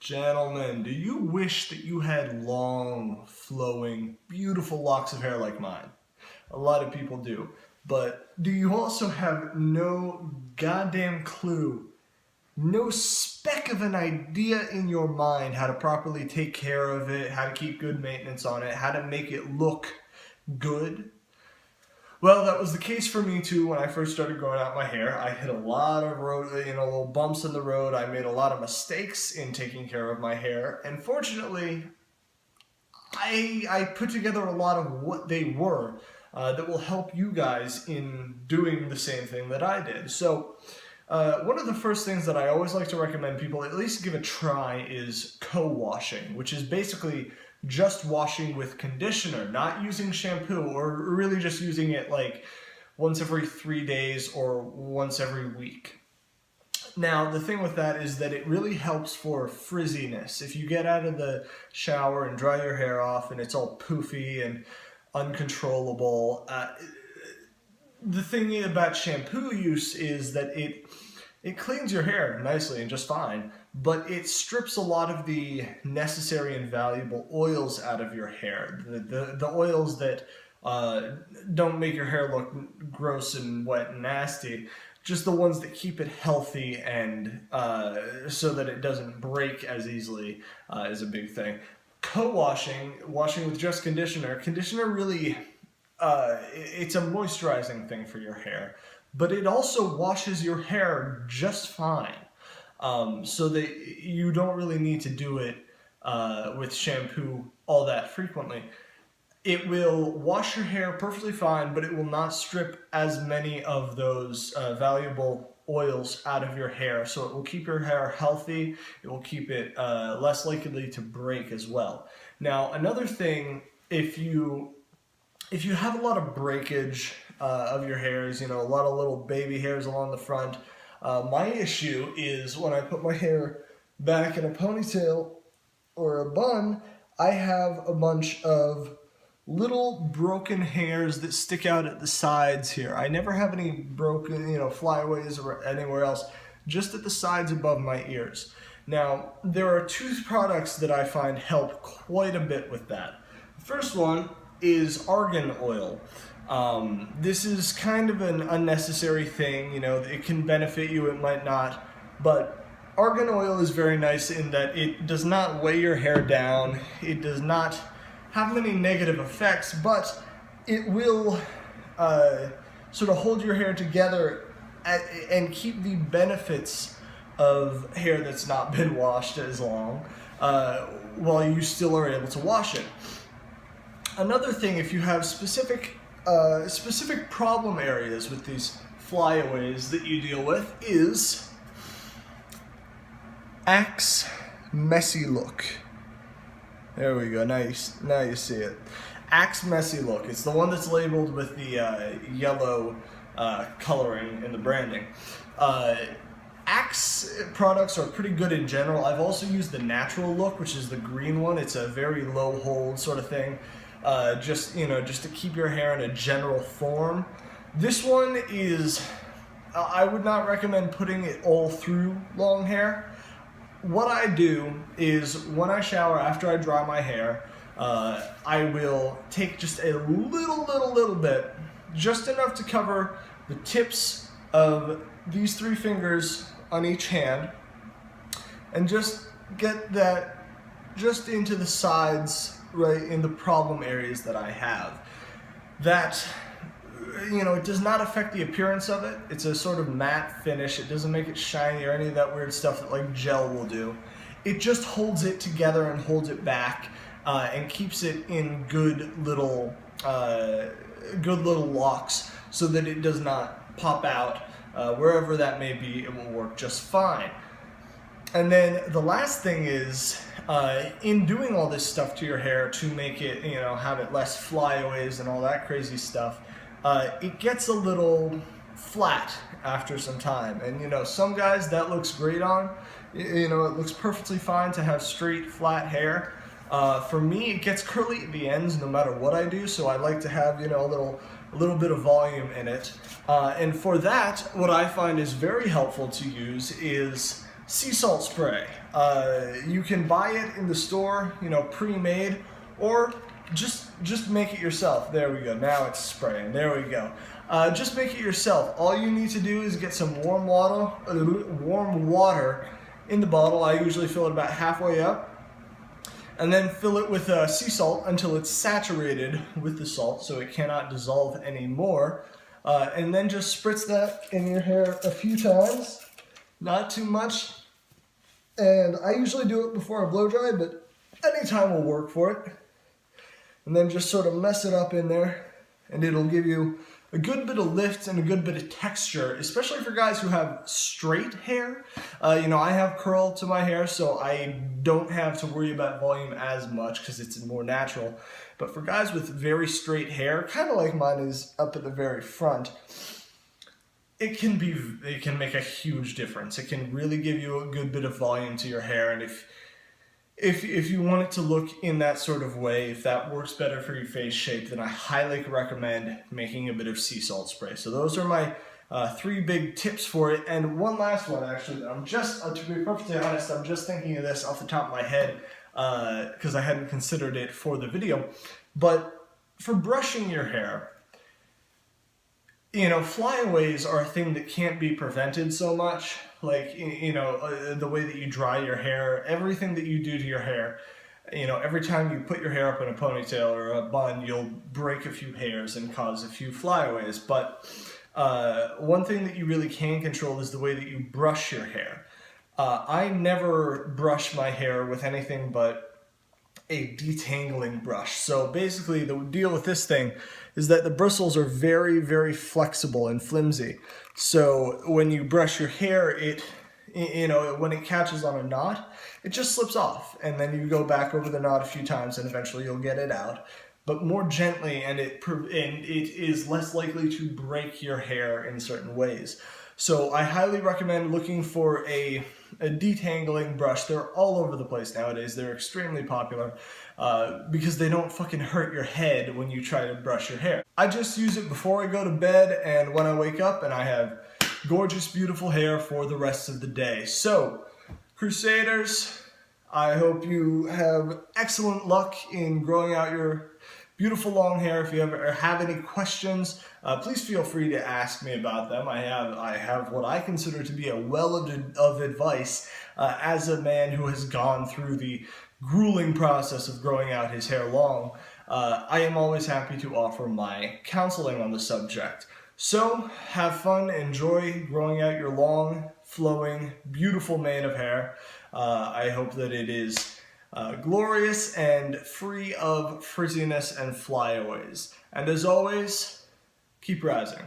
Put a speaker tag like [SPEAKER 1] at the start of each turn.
[SPEAKER 1] Gentlemen, do you wish that you had long, flowing, beautiful locks of hair like mine? A lot of people do. But do you also have no goddamn clue, no speck of an idea in your mind how to properly take care of it, how to keep good maintenance on it, how to make it look good? Well, that was the case for me too when I first started growing out my hair. I hit a lot of little bumps in the road. I made a lot of mistakes in taking care of my hair, and fortunately, I put together a lot of what they were that will help you guys in doing the same thing that I did. So, one of the first things that I always like to recommend people at least give a try is co-washing, which is basically just washing with conditioner, not using shampoo, or really just using it like once every 3 days or once every week. Now, the thing with that is that it really helps for frizziness. If you get out of the shower and dry your hair off and it's all poofy and uncontrollable, the thing about shampoo use is that it cleans your hair nicely and just fine, but it strips a lot of the necessary and valuable oils out of your hair. The oils that don't make your hair look gross and wet and nasty, just the ones that keep it healthy and so that it doesn't break as easily is a big thing. Co-washing, washing with just conditioner really, it's a moisturizing thing for your hair. But it also washes your hair just fine, so that you don't really need to do it with shampoo all that frequently. It will wash your hair perfectly fine, but it will not strip as many of those valuable oils out of your hair, so it will keep your hair healthy. It will keep it less likely to break as well. Now, another thing, if you have a lot of breakage of your hairs, a lot of little baby hairs along the front. My issue is when I put my hair back in a ponytail or a bun, I have a bunch of little broken hairs that stick out at the sides here. I never have any broken, flyaways or anywhere else, just at the sides above my ears. Now, there are two products that I find help quite a bit with that. The first one is argan oil. This is kind of an unnecessary thing, it can benefit you, it might not, but argan oil is very nice in that it does not weigh your hair down, it does not have many negative effects, but it will sort of hold your hair together and keep the benefits of hair that's not been washed as long while you still are able to wash it. Another thing, if you have specific problem areas with these flyaways that you deal with, is Axe Messy Look. There we go, now you see it. Axe Messy Look. It's the one that's labeled with the yellow coloring in the branding. Axe products are pretty good in general. I've also used the natural look, which is the green one. It's a very low hold sort of thing. Just to keep your hair in a general form. This one is, I would not recommend putting it all through long hair. What I do is when I shower after I dry my hair, I will take just a little bit, just enough to cover the tips of these 3 fingers on each hand, and just get that just into the sides, right in the problem areas that I have. That, it does not affect the appearance of it. It's a sort of matte finish. It doesn't make it shiny or any of that weird stuff that like gel will do. It just holds it together and holds it back and keeps it in good little locks so that it does not pop out. Wherever that may be, it will work just fine. And then the last thing is, in doing all this stuff to your hair to make it, have it less flyaways and all that crazy stuff, it gets a little flat after some time. And, some guys that looks great on, it looks perfectly fine to have straight, flat hair. For me, it gets curly at the ends no matter what I do, so I like to have, a little bit of volume in it. And for that, what I find is very helpful to use is sea salt spray. You can buy it in the store, you know, pre-made, or just make it yourself. There we go. Now it's spraying. There we go. Just make it yourself. All you need to do is get some warm water in the bottle. I usually fill it about halfway up, and then fill it with sea salt until it's saturated with the salt, so it cannot dissolve anymore. And then just spritz that in your hair a few times, not too much. And I usually do it before I blow dry, but any time will work for it. And then just sort of mess it up in there, and it'll give you a good bit of lift and a good bit of texture, especially for guys who have straight hair. You know, I have curl to my hair, so I don't have to worry about volume as much because it's more natural. But for guys with very straight hair, kind of like mine is up at the very front, it can make a huge difference. It can really give you a good bit of volume to your hair, and if you want it to look in that sort of way, if that works better for your face shape, then I highly recommend making a bit of sea salt spray. So those are my 3 big tips for it. And one last one, actually, that I'm just, to be perfectly honest, I'm just thinking of this off the top of my head because I hadn't considered it for the video. But for brushing your hair, you know, flyaways are a thing that can't be prevented so much. Like, you know, the way that you dry your hair, everything that you do to your hair, you know, every time you put your hair up in a ponytail or a bun, you'll break a few hairs and cause a few flyaways. But one thing that you really can control is the way that you brush your hair. I never brush my hair with anything but a detangling brush. So basically the deal with this thing is that the bristles are very, very flexible and flimsy. So when you brush your hair, it, you know, when it catches on a knot, it just slips off, and then you go back over the knot a few times and eventually you'll get it out, but more gently, and it is less likely to break your hair in certain ways. So I highly recommend looking for a detangling brush. They're all over the place nowadays. They're extremely popular because they don't fucking hurt your head when you try to brush your hair. I just use it before I go to bed and when I wake up, and I have gorgeous, beautiful hair for the rest of the day. So, Crusaders, I hope you have excellent luck in growing out your beautiful long hair. If you ever have any questions, please feel free to ask me about them. I have what I consider to be a well of advice as a man who has gone through the grueling process of growing out his hair long. I am always happy to offer my counseling on the subject. So have fun, enjoy growing out your long, flowing, beautiful mane of hair. I hope that it is glorious and free of frizziness and flyaways. And as always, keep rising.